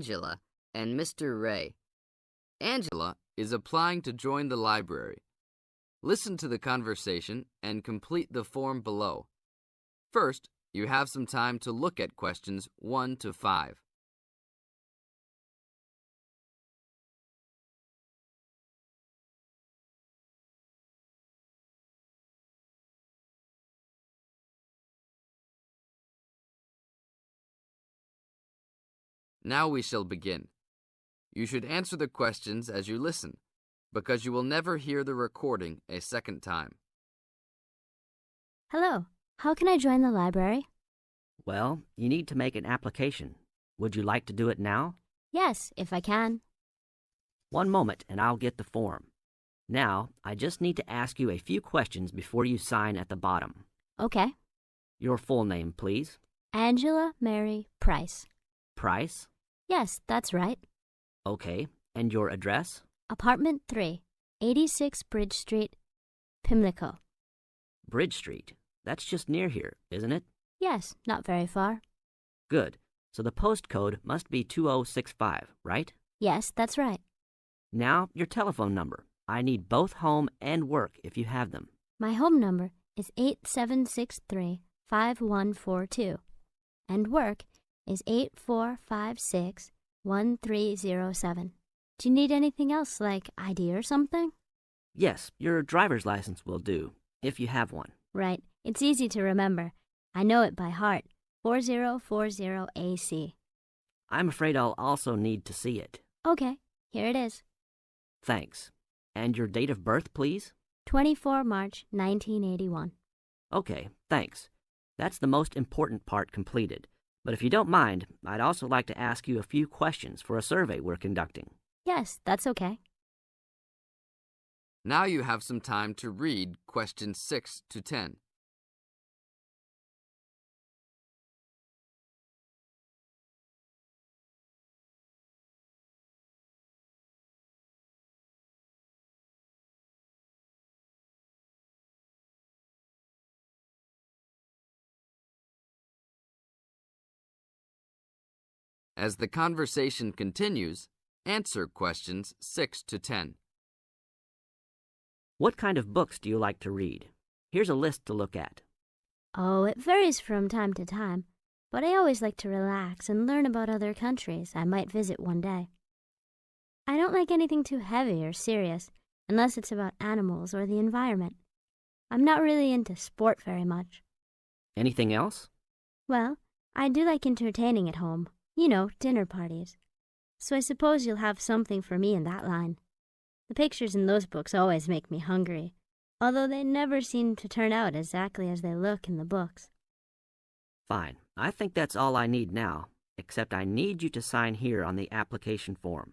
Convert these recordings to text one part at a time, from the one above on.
Angela and Mr. Ray. Angela is applying to join the library. Listen to the conversation and complete the form below. First, you have some time to look at questions 1 to 5. Now we shall begin. You should answer the questions as you listen, because you will never hear the recording a second time. Hello, how can I join the library? Well, you need to make an application. Would you like to do it now? Yes, if I can. One moment and I'll get the form. Now, I just need to ask you a few questions before you sign at the bottom. Okay. Your full name, please. Angela Mary Price. Price? Yes, that's right. Okay. And your address? Apartment 3, 86 Bridge Street, Pimlico. Bridge Street. That's just near here, isn't it? Yes, not very far. Good. So the postcode must be 2065, right? Yes, that's right. Now, your telephone number. I need both home and work if you have them. My home number is 8763-5142, and work is 8456-1307. Do you need anything else, like ID or something? Yes, your driver's license will do, if you have one. Right. It's easy to remember. I know it by heart. 4040AC. I'm afraid I'll also need to see it. Okay, here it is. Thanks. And your date of birth, please? 24 March 1981. Okay, thanks. That's the most important part completed. But if you don't mind, I'd also like to ask you a few questions for a survey we're conducting. Yes, that's okay. Now you have some time to read questions 6 to 10. As the conversation continues, answer questions 6 to 10. What kind of books do you like to read? Here's a list to look at. Oh, it varies from time to time, but I always like to relax and learn about other countries I might visit one day. I don't like anything too heavy or serious, unless it's about animals or the environment. I'm not really into sport very much. Anything else? Well, I do like entertaining at home. You know, dinner parties. So I suppose you'll have something for me in that line. The pictures in those books always make me hungry, although they never seem to turn out exactly as they look in the books. Fine. I think that's all I need now, except I need you to sign here on the application form.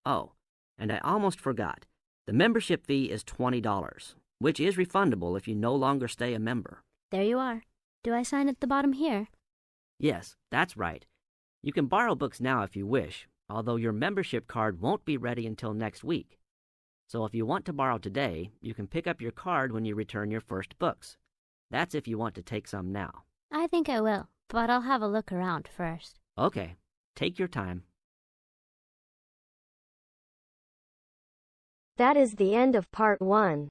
Oh, and I almost forgot. The membership fee is $20, which is refundable if you no longer stay a member. There you are. Do I sign at the bottom here? Yes, that's right. You can borrow books now if you wish, although your membership card won't be ready until next week. So if you want to borrow today, you can pick up your card when you return your first books. That's if you want to take some now. I think I will, but I'll have a look around first. Okay, take your time. That is the end of part 1.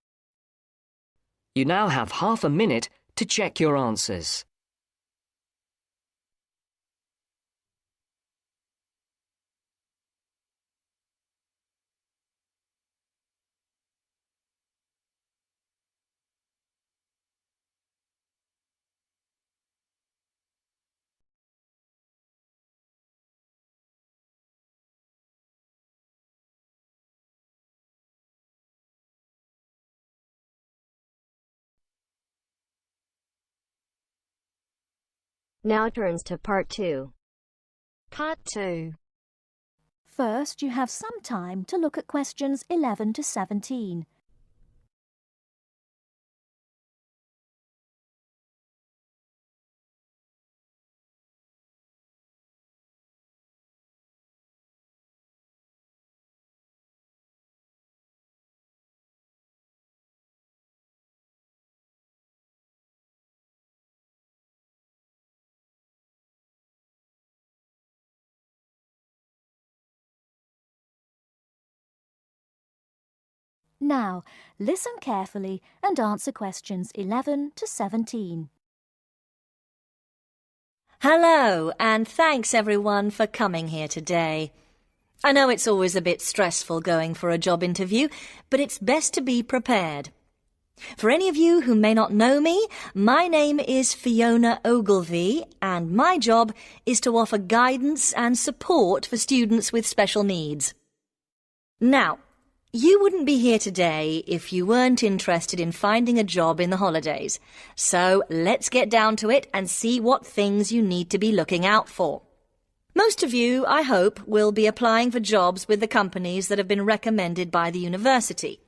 You now have half a minute to check your answers. Now turns to part 2. Part 2. First, you have some time to look at questions 11 to 17. Now, listen carefully and answer questions 11 to 17. Hello, and thanks everyone for coming here today. I know it's always a bit stressful going for a job interview, but it's best to be prepared. For any of you who may not know me, my name is Fiona Ogilvie, and my job is to offer guidance and support for students with special needs. Now, you wouldn't be here today if you weren't interested in finding a job in the holidays. So let's get down to it and see what things you need to be looking out for. Most of you, I hope, will be applying for jobs with the companies that have been recommended by the university.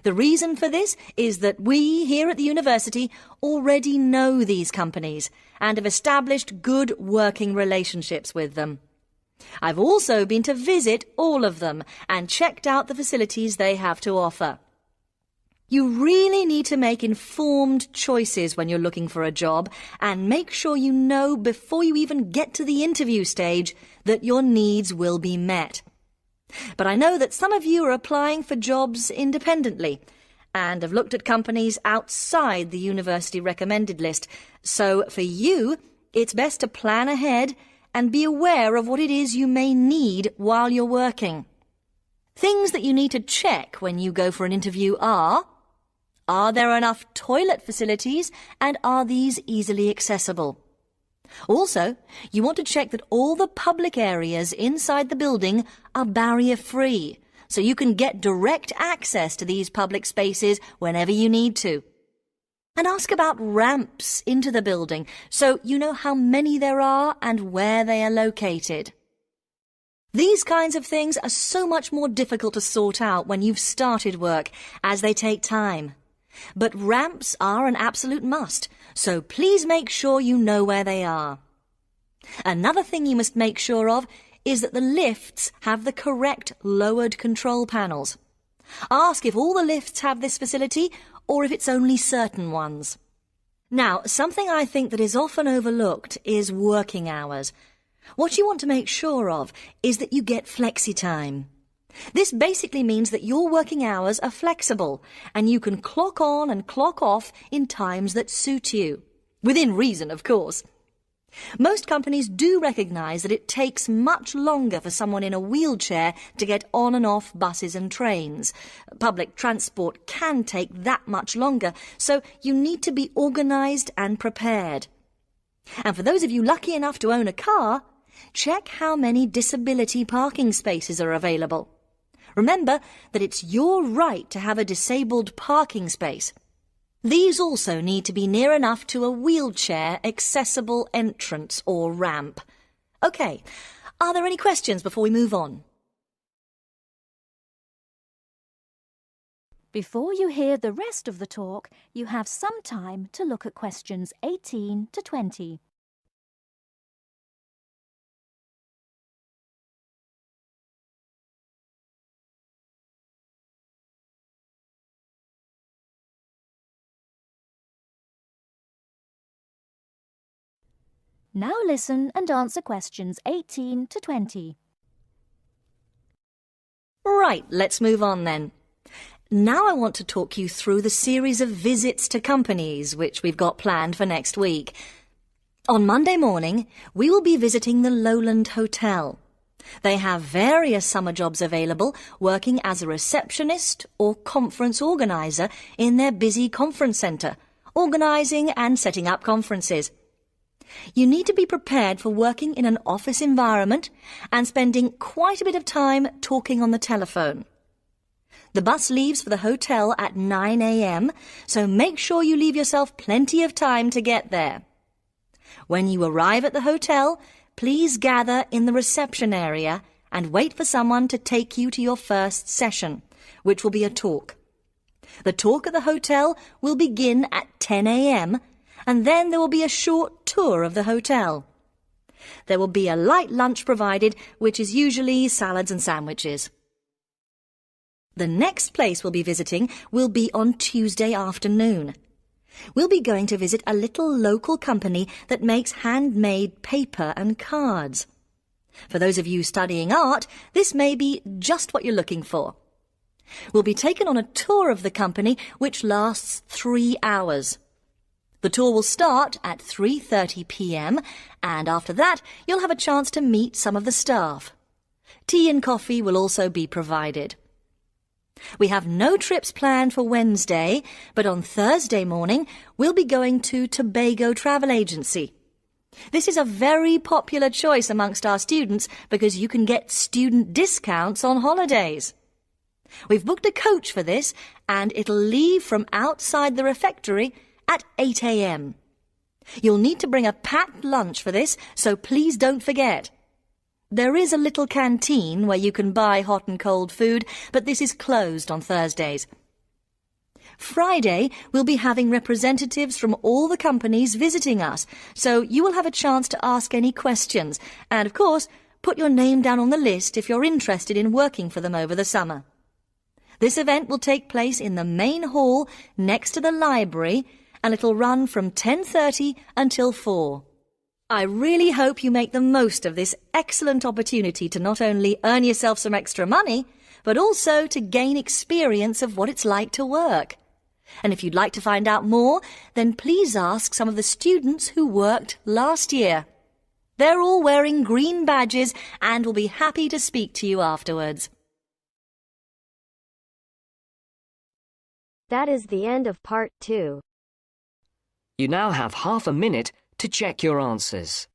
The reason for this is that we here at the university already know these companies and have established good working relationships with them. I've also been to visit all of them and checked out the facilities they have to offer. You really need to make informed choices when you're looking for a job and make sure you know before you even get to the interview stage that your needs will be met. But I know that some of you are applying for jobs independently and have looked at companies outside the university recommended list. So for you, it's best to plan ahead and be aware of what it is you may need while you're working. Things that you need to check when you go for an interview are there enough toilet facilities and are these easily accessible? Also, you want to check that all the public areas inside the building are barrier-free, so you can get direct access to these public spaces whenever you need to. And ask about ramps into the building, so you know how many there are and where they are located. These kinds of things are so much more difficult to sort out when you've started work, as they take time. But ramps are an absolute must, so please make sure you know where they are. Another thing you must make sure of is that the lifts have the correct lowered control panels. Ask if all the lifts have this facility or if it's only certain ones. Now, something I think that is often overlooked is working hours. What you want to make sure of is that you get flexi time. This basically means that your working hours are flexible and you can clock on and clock off in times that suit you. Within reason, of course. Most companies do recognise that it takes much longer for someone in a wheelchair to get on and off buses and trains. Public transport can take that much longer, so you need to be organised and prepared. And for those of you lucky enough to own a car, check how many disability parking spaces are available. Remember that it's your right to have a disabled parking space. These also need to be near enough to a wheelchair accessible entrance or ramp. OK, are there any questions before we move on? Before you hear the rest of the talk, you have some time to look at questions 18 to 20. Now listen and answer questions 18 to 20. Right, let's move on then. Now I want to talk you through the series of visits to companies which we've got planned for next week. On Monday morning, we will be visiting the Lowland Hotel. They have various summer jobs available, working as a receptionist or conference organiser in their busy conference centre, organising and setting up conferences. You need to be prepared for working in an office environment and spending quite a bit of time talking on the telephone. The bus leaves for the hotel at 9 a.m, so make sure you leave yourself plenty of time to get there. When you arrive at the hotel, please gather in the reception area and wait for someone to take you to your first session, which will be a talk. The talk at the hotel will begin at 10 a.m, and then there will be a short tour of the hotel. There will be a light lunch provided, which is usually salads and sandwiches. The next place we'll be visiting will be on Tuesday afternoon. We'll be going to visit a little local company that makes handmade paper and cards. For those of you studying art, this may be just what you're looking for. We'll be taken on a tour of the company which lasts 3 hours. The tour will start at 3:30 p.m. and after that you'll have a chance to meet some of the staff. Tea and coffee will also be provided. We have no trips planned for Wednesday, but on Thursday morning we'll be going to Tobago Travel Agency. This is a very popular choice amongst our students because you can get student discounts on holidays. We've booked a coach for this and it'll leave from outside the refectory at 8 a.m. You'll need to bring a packed lunch for this, so please don't forget. There is a little canteen where you can buy hot and cold food, but this is closed on Thursdays. Friday, we'll be having representatives from all the companies visiting us, so you will have a chance to ask any questions, and of course, put your name down on the list if you're interested in working for them over the summer. This event will take place in the main hall next to the library, and it'll run from 10:30 until 4. I really hope you make the most of this excellent opportunity to not only earn yourself some extra money, but also to gain experience of what it's like to work. And if you'd like to find out more, then please ask some of the students who worked last year. They're all wearing green badges and will be happy to speak to you afterwards. That is the end of part 2. You now have half a minute to check your answers.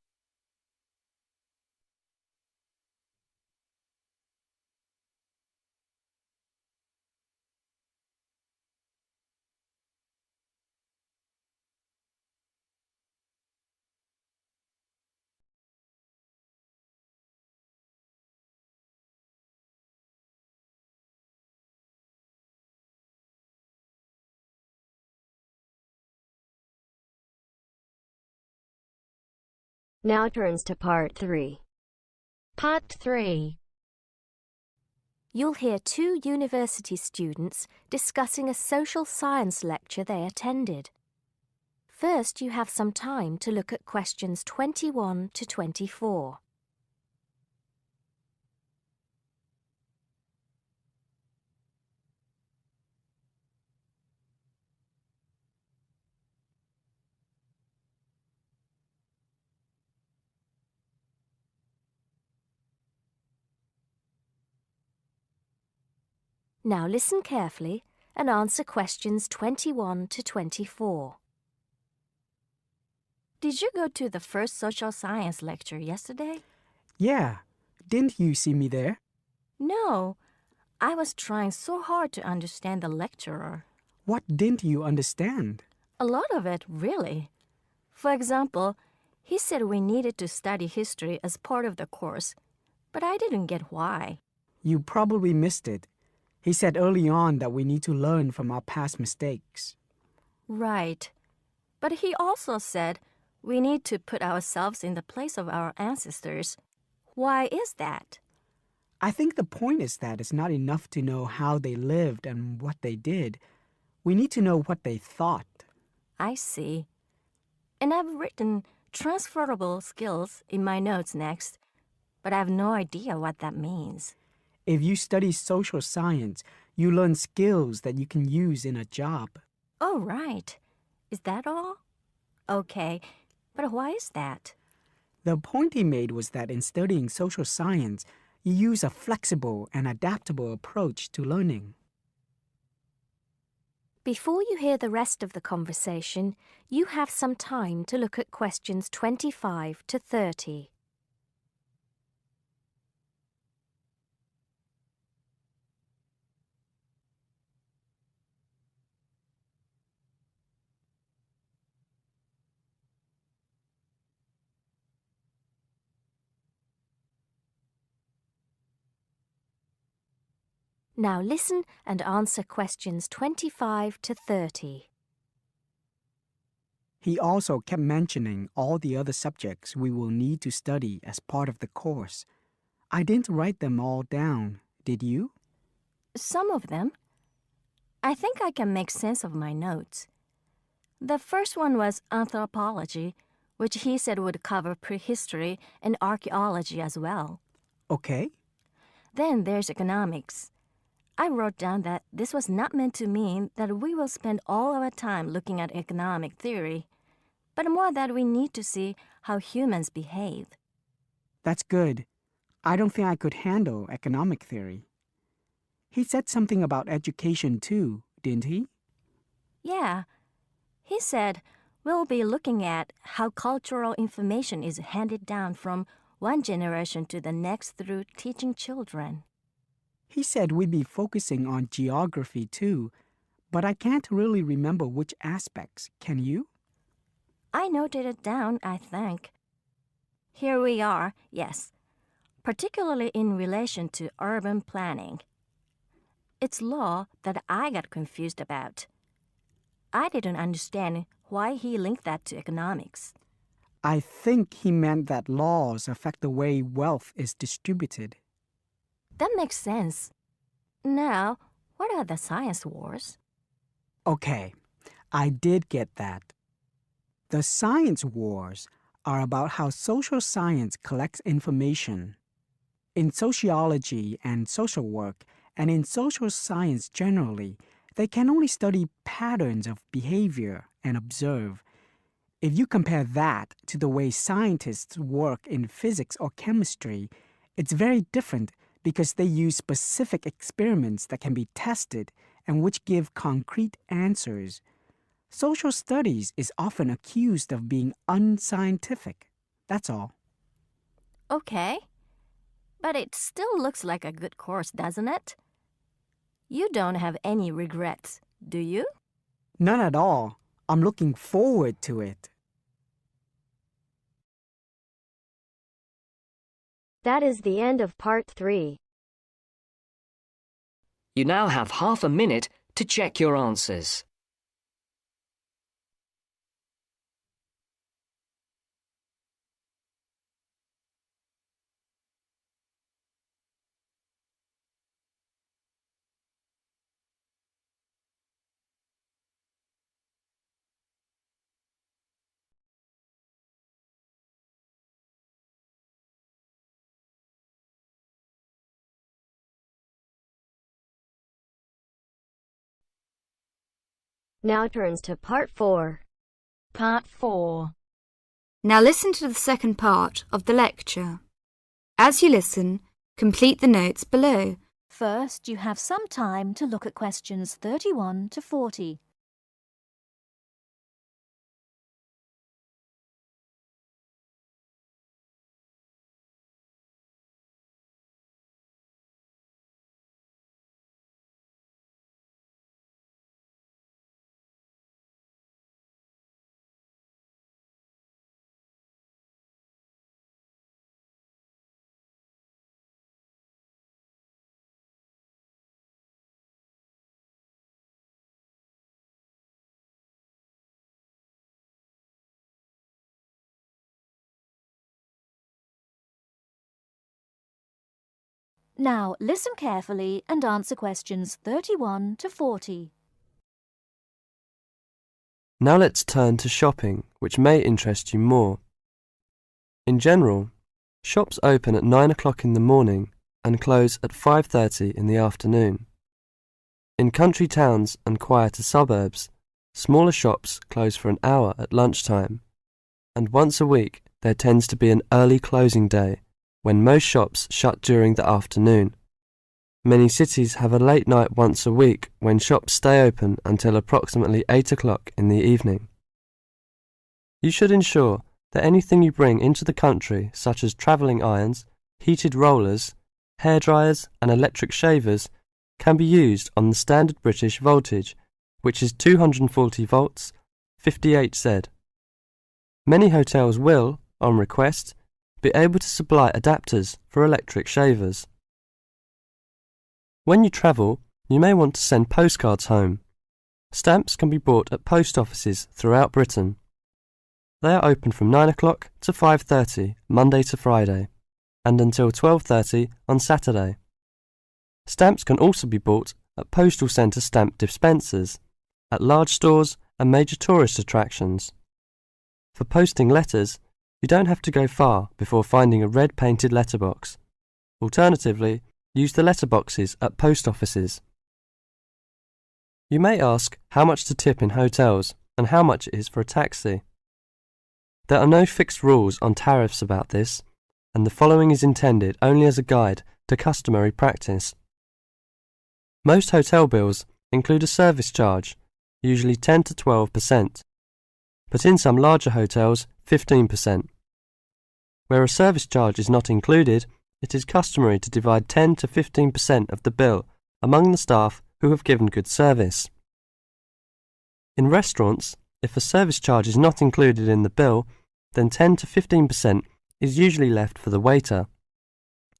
Now turns to part 3. Part 3. You'll hear 2 university students discussing a social science lecture they attended. First, you have some time to look at questions 21 to 24. Now listen carefully and answer questions 21 to 24. Did you go to the first social science lecture yesterday? Yeah. Didn't you see me there? No. I was trying so hard to understand the lecturer. What didn't you understand? A lot of it, really. For example, he said we needed to study history as part of the course, but I didn't get why. You probably missed it. He said early on that we need to learn from our past mistakes. Right. But he also said we need to put ourselves in the place of our ancestors. Why is that? I think the point is that it's not enough to know how they lived and what they did. We need to know what they thought. I see. And I've written transferable skills in my notes next, but I have no idea what that means. If you study social science, you learn skills that you can use in a job. Oh, right. Is that all? Okay, but why is that? The point he made was that in studying social science, you use a flexible and adaptable approach to learning. Before you hear the rest of the conversation, you have some time to look at questions 25 to 30. Now listen and answer questions 25 to 30. He also kept mentioning all the other subjects we will need to study as part of the course. I didn't write them all down, did you? Some of them. I think I can make sense of my notes. The first one was anthropology, which he said would cover prehistory and archaeology as well. Okay. Then there's economics. I wrote down that this was not meant to mean that we will spend all our time looking at economic theory, but more that we need to see how humans behave. That's good. I don't think I could handle economic theory. He said something about education too, didn't he? Yeah. He said we'll be looking at how cultural information is handed down from one generation to the next through teaching children. He said we'd be focusing on geography too, but I can't really remember which aspects. Can you? I noted it down, I think. Here we are, yes, particularly in relation to urban planning. It's law that I got confused about. I didn't understand why he linked that to economics. I think he meant that laws affect the way wealth is distributed. That makes sense. Now, what are the science wars? Okay, I did get that. The science wars are about how social science collects information. In sociology and social work, and in social science generally, they can only study patterns of behavior and observe. If you compare that to the way scientists work in physics or chemistry, it's very different because they use specific experiments that can be tested and which give concrete answers. Social studies is often accused of being unscientific. That's all. Okay. But it still looks like a good course, doesn't it? You don't have any regrets, do you? None at all. I'm looking forward to it. That is the end of part 3. You now have half a minute to check your answers. Now turns to part 4. Part 4. Now listen to the second part of the lecture. As you listen, complete the notes below. First, you have some time to look at questions 31 to 40. Now listen carefully and answer questions 31 to 40. Now let's turn to shopping, which may interest you more. In general, shops open at 9 o'clock in the morning and close at 5:30 in the afternoon. In country towns and quieter suburbs, smaller shops close for an hour at lunchtime, and once a week there tends to be an early closing day when most shops shut during the afternoon. Many cities have a late night once a week when shops stay open until approximately 8 o'clock in the evening. You should ensure that anything you bring into the country, such as travelling irons, heated rollers, hairdryers and electric shavers, can be used on the standard British voltage, which is 240 volts, 58Z. Many hotels will, on request, be able to supply adapters for electric shavers. When you travel, you may want to send postcards home. Stamps can be bought at post offices throughout Britain. They are open from 9 o'clock to 5:30 Monday to Friday, and until 12:30 on Saturday. Stamps can also be bought at postal centre stamp dispensers, at large stores and major tourist attractions. For posting letters, you don't have to go far before finding a red painted letterbox. Alternatively, use the letterboxes at post offices. You may ask how much to tip in hotels and how much it is for a taxi. There are no fixed rules on tariffs about this, and the following is intended only as a guide to customary practice. Most hotel bills include a service charge, usually 10 to 12%, but in some larger hotels, 15%. Where a service charge is not included, it is customary to divide 10 to 15% of the bill among the staff who have given good service. In restaurants, if a service charge is not included in the bill, then 10 to 15% is usually left for the waiter.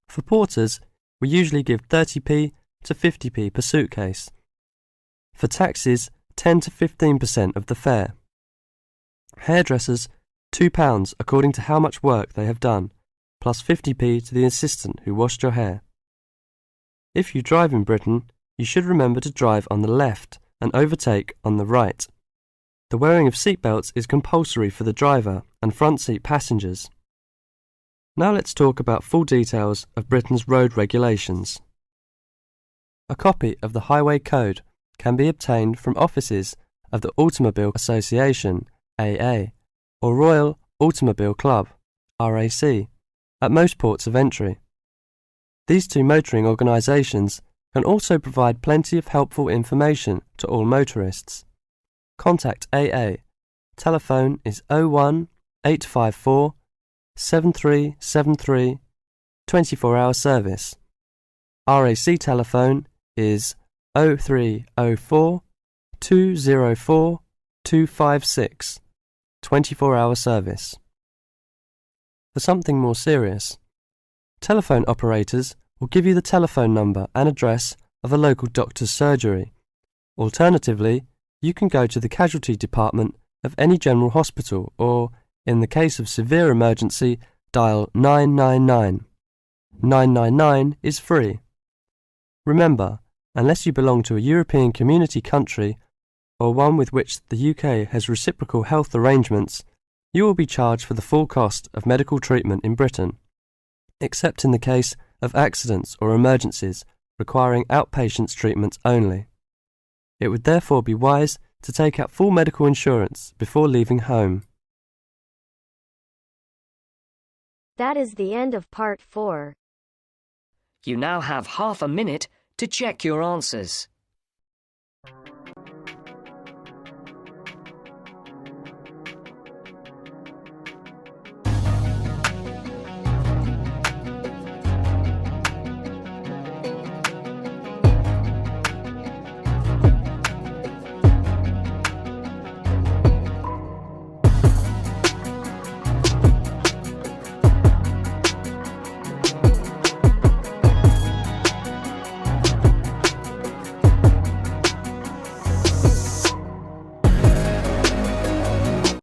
For porters, we usually give 30p to 50p per suitcase. For taxis, 10 to 15% of the fare. Hairdressers, £2 according to how much work they have done, plus 50p to the assistant who washed your hair. If you drive in Britain, you should remember to drive on the left and overtake on the right. The wearing of seatbelts is compulsory for the driver and front seat passengers. Now let's talk about full details of Britain's road regulations. A copy of the Highway Code can be obtained from offices of the Automobile Association, AA, or Royal Automobile Club, RAC, at most ports of entry. These two motoring organisations can also provide plenty of helpful information to all motorists. Contact AA. Telephone is 01 854 7373, 24-hour service. RAC telephone is 0304 204 256, 24-hour service. For something more serious, telephone operators will give you the telephone number and address of a local doctor's surgery. Alternatively, you can go to the casualty department of any general hospital or, in the case of severe emergency, dial 999. 999 is free. Remember, unless you belong to a European Community country or one with which the UK has reciprocal health arrangements, you will be charged for the full cost of medical treatment in Britain, except in the case of accidents or emergencies requiring outpatients treatment only. It would therefore be wise to take out full medical insurance before leaving home. That is the end of part 4. You now have half a minute to check your answers.